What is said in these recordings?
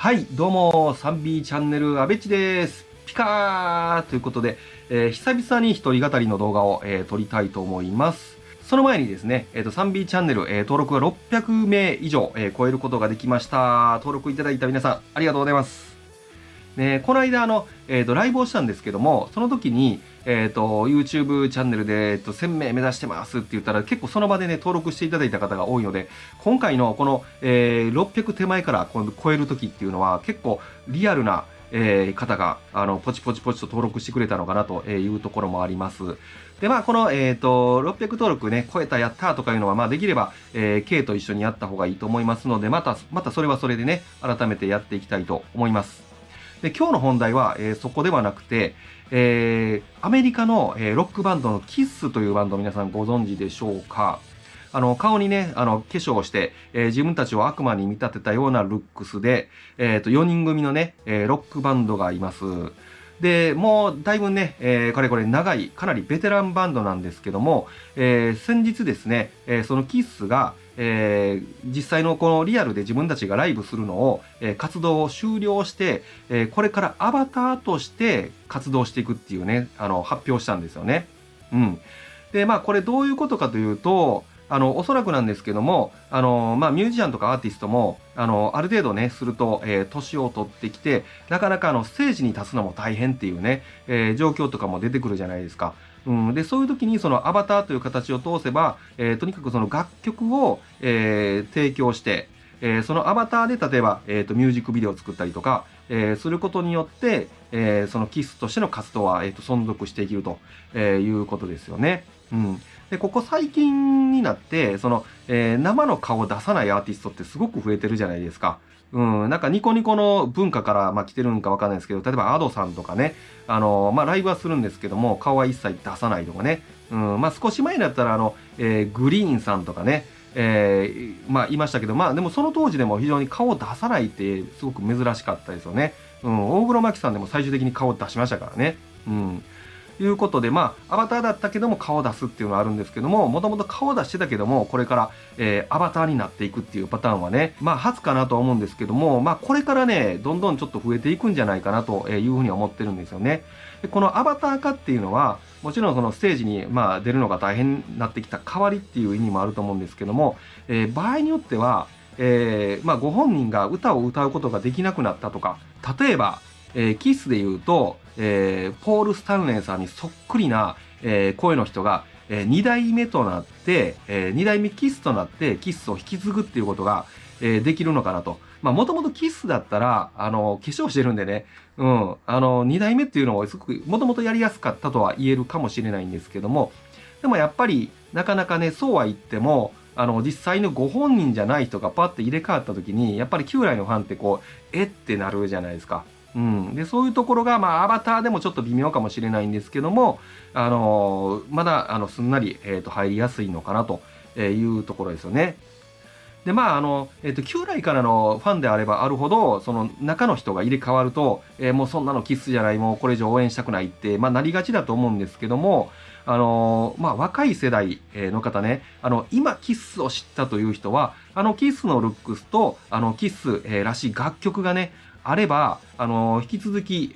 はい、どうも、3B チャンネル、あべっちです。ピカーということで、久々に一人語りの動画を、撮りたいと思います。その前にですね、3B チャンネル、登録が600名以上、超えることができました。登録いただいた皆さん、ありがとうございます。ね、この間、ライブをしたんですけども、その時に、YouTube チャンネルで、1000名目指してますって言ったら、結構その場でね、登録していただいた方が多いので、今回のこの、600手前から今度超える時っていうのは、結構リアルな、方が、ポチポチポチと登録してくれたのかなというところもあります。で、まあ、この、600登録ね、超えた、やったとかいうのは、まあ、できれば、K と一緒にやった方がいいと思いますので、またそれはそれでね、改めてやっていきたいと思います。で、今日の本題は、そこではなくて、アメリカの、ロックバンドのキッスというバンド皆さんご存知でしょうか。顔にね、化粧をして、自分たちを悪魔に見立てたようなルックスで、4人組のね、ロックバンドがいます。で、もうだいぶね、かれこれ長い、かなりベテランバンドなんですけども、先日ですね、そのキッスが、実際のこのリアルで自分たちがライブするのを、活動を終了して、これからアバターとして活動していくっていうね、発表したんですよね。うん。で、まあ、これどういうことかというと、おそらくなんですけども、まあ、ミュージシャンとかアーティストも、ある程度ね、すると、年を取ってきて、なかなかステージに立つのも大変っていうね、状況とかも出てくるじゃないですか。うん、で、そういう時にそのアバターという形を通せば、とにかくその楽曲を、提供して、そのアバターで例えば、ミュージックビデオを作ったりとか、することによって、そのキスとしての活動は、存続していけると、いうことですよね。うん。で、ここ最近になって、生の顔を出さないアーティストってすごく増えてるじゃないですか。うん、なんかニコニコの文化から、まあ、来てるんかわかんないですけど、例えば Ado さんとかね、まあ、ライブはするんですけども、顔は一切出さないとかね。うん、まあ、少し前になったら、グリーンさんとかね、まあ、いましたけど、まあ、でもその当時でも非常に顔を出さないってすごく珍しかったですよね。うん、大黒摩季さんでも最終的に顔を出しましたからね。うん。いうことで、まあ、アバターだったけども顔を出すっていうのはあるんですけども、もともと顔を出してたけども、これから、アバターになっていくっていうパターンはね、まあ、初かなとは思うんですけども、まあ、これからね、どんどんちょっと増えていくんじゃないかなというふうに思ってるんですよね。で、このアバター化っていうのは、もちろんそのステージに、まあ、出るのが大変になってきた代わりっていう意味もあると思うんですけども、場合によっては、まあ、ご本人が歌を歌うことができなくなったとか、例えば、キスで言うと、ポール・スタンレーさんにそっくりな、声の人が、2代目となって、2代目キスとなってキスを引き継ぐっていうことが、できるのかなと。まあ、もともとキスだったら、化粧してるんでね、うん、2代目っていうのはすごく、もともとやりやすかったとは言えるかもしれないんですけども、でもやっぱり、なかなかね、そうは言っても、実際のご本人じゃない人がパッて入れ替わった時に、やっぱり旧来のファンってこう、えってなるじゃないですか。うん。で、そういうところが、まあ、アバターでもちょっと微妙かもしれないんですけども、まだ、すんなり、入りやすいのかなというところですよね。で、まあ、旧来からのファンであればあるほど、その中の人が入れ替わると、もうそんなのキスじゃない、もうこれ以上応援したくないって、まあ、なりがちだと思うんですけども、まあ、若い世代の方ね、今キスを知ったという人は、キスのルックスと、キス、らしい楽曲がね、あれば、引き続き、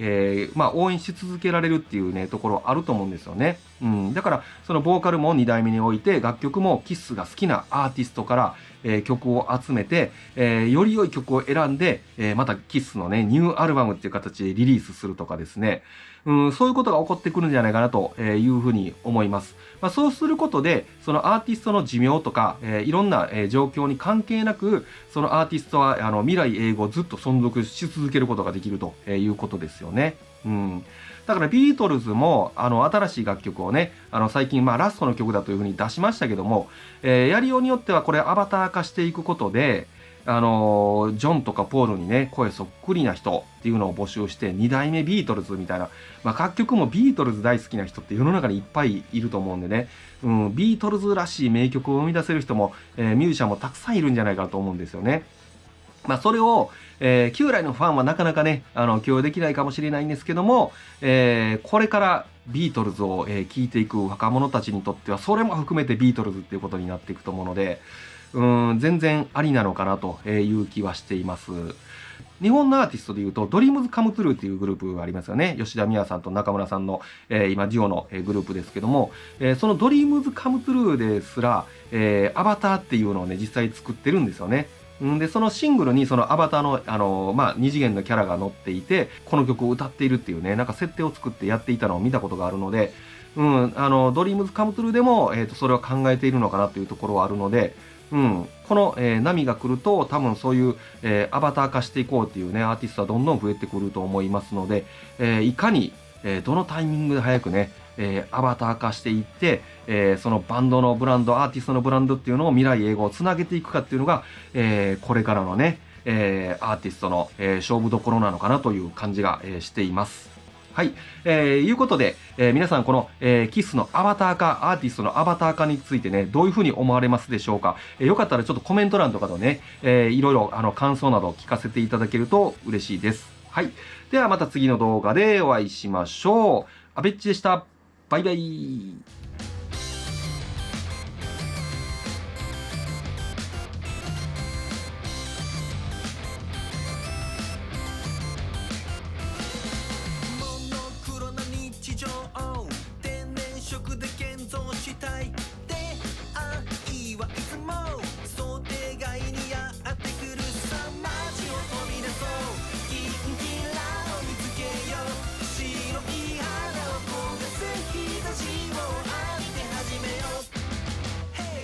まあ、応援し続けられるっていうね、ところあると思うんですよね。うん。だから、そのボーカルも2代目において、楽曲もキスが好きなアーティストから、曲を集めて、より良い曲を選んで、またキスのね、ニューアルバムっていう形でリリースするとかですね。うん、そういうことが起こってくるんじゃないかなというふうに思います。まあ、そうすることで、そのアーティストの寿命とか、いろんな、状況に関係なく、そのアーティストは未来永劫ずっと存続し続けることができるということですよね。うん。だからビートルズも新しい楽曲をね、最近まあラストの曲だというふうに出しましたけども、やりようによってはこれアバター化していくことで、ジョンとかポールにね、声そっくりな人っていうのを募集して、2代目ビートルズみたいな、まあ、楽曲もビートルズ大好きな人って世の中にいっぱいいると思うんでね、うん、ビートルズらしい名曲を生み出せる人も、ミュージシャンもたくさんいるんじゃないかと思うんですよね。まあ、それを、旧来のファンはなかなかね、共有できないかもしれないんですけども、これからビートルズを、聴いていく若者たちにとっては、それも含めてビートルズっていうことになっていくと思うので、全然ありなのかなという気はしています。日本のアーティストでいうと、ドリームズカムトゥルーっていうグループがありますよね。吉田美和さんと中村さんの、今、デュオのグループですけども、そのドリームズカムトゥルーですら、アバターっていうのをね、実際作ってるんですよね。で、そのシングルにそのアバターの、二次元のキャラが載っていて、この曲を歌っているっていうね、なんか設定を作ってやっていたのを見たことがあるので、ドリームズカムトゥルーでも、それは考えているのかなというところはあるので、この、波が来ると、多分そういう、アバター化していこうっていうね、アーティストはどんどん増えてくると思いますので、いかに、どのタイミングで早くね、アバター化していって、そのバンドのブランド、アーティストのブランドっていうのを未来永劫つなげていくかっていうのが、これからのね、アーティストの、勝負どころなのかなという感じが、しています。はい。いうことで、皆さんこの、キスのアバター化、アーティストのアバター化についてね、どういうふうに思われますでしょうか。よかったらちょっとコメント欄とかでね、いろいろ感想など聞かせていただけると嬉しいです。はい。ではまた次の動画でお会いしましょう。あべっちでした。バイバイ。